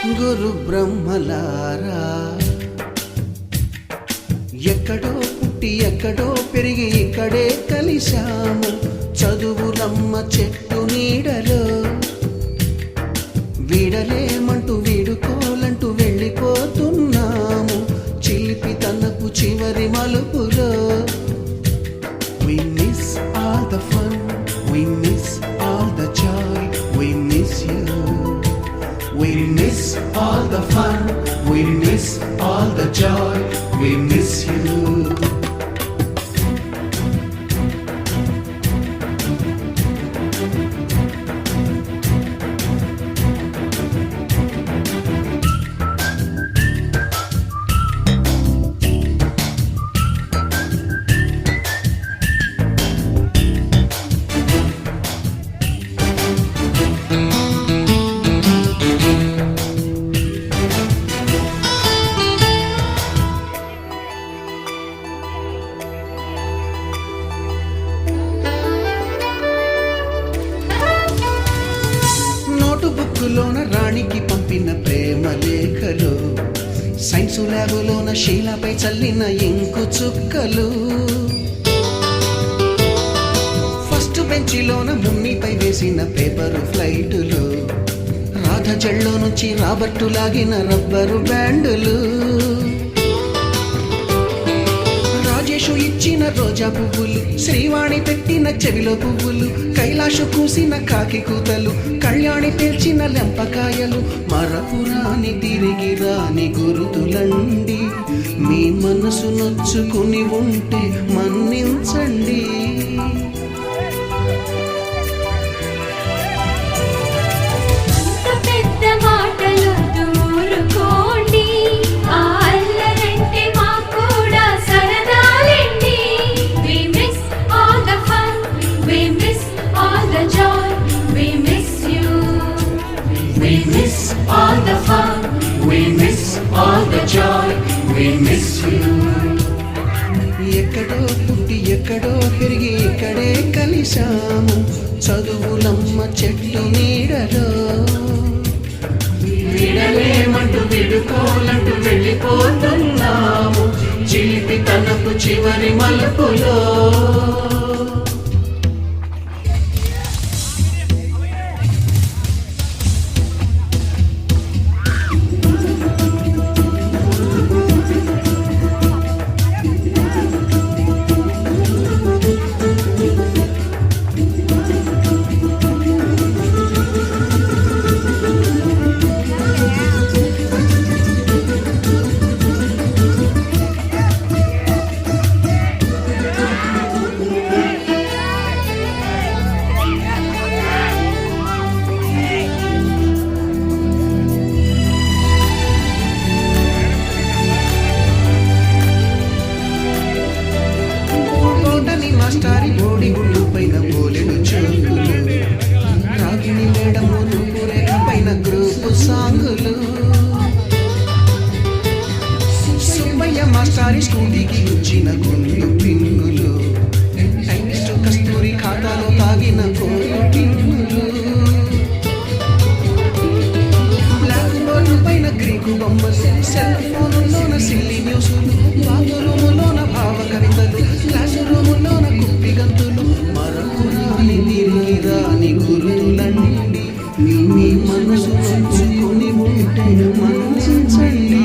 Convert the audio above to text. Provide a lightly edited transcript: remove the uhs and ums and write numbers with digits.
గురు బ్రహ్మలారా, ఎక్కడో పుట్టి ఎక్కడో పెరిగి ఇక్కడే కలిశాము. చదువులమ్మ చెట్టు నీడలో వీడలేమంటూ వీడుకోలంటూ వెళ్ళిపోతున్నాము. చిలిపి తనపు చివరి మలుపులో we miss all the fun, we miss all the joy, we miss you. We miss all the fun, we miss all the joy, we miss you. బుక్కులోన రాణికి పంపిన ప్రేమ లేఖలు, సైన్సు ల్యాబులోన శీలపై చల్లిన ఇంకు చుక్కలు, ఫస్ట్ బెంచిలోన మున్నిపై వేసిన పేపరు ఫ్లైటులు, రాధ జల్లో నుంచి రాబర్టు లాగిన rubber బ్యాండులు, Rajesh ఇచ్చిన రోజా పువ్వులు, శ్రీవాణి పెట్టిన చెవిలో పువ్వులు, కైలాషు కూసిన కాకి కూతలు, కళ్యాణి పేల్చిన లెంపకాయలు, మరపురాని తిరిగి రాని గురుతులండి. మీ మనసు నొచ్చుకుని ఉంటే మన్నించండి. We miss all the fun, we miss all the joy, we miss you. ఎక్కడో పుట్టి ఎక్కడో పెరిగి ఇక్కడే కలిశాము. చదువులమ్మ చెట్టు నీడలో వీడలేమంటూ విడుకోలంటూ వెళ్ళిపోతున్నాము. చిలిపి తనకు చివరి మలుపులో మాస్టారి బోడి గుళ్ళు పైన బోలెడు చోకులు, రాగిణి మేడము రూపురేఖ పైన గ్రూపు సాంగులు, సుబ్బయ్య మాస్టారి స్కూటీకి గుచ్చిన గుండు పిన్నులు, టైమిస్టు కస్తూరి ఖాతాలో తాగిన కోరు టిన్నులు, బ్లాక్ బోర్డు పైన గ్రీకు బొమ్మలు, సెల్ ఫోనులోన సిల్లి న్యూసులు, బాత్రూములోన భావ కవితలు, క్లాస్ రూములోన కుప్పి గంతులు, మరపురాని తిరిగి రాని గురుతులండి. మీ మనసు నొచ్చుకుని ఉంటే మన్నించండి.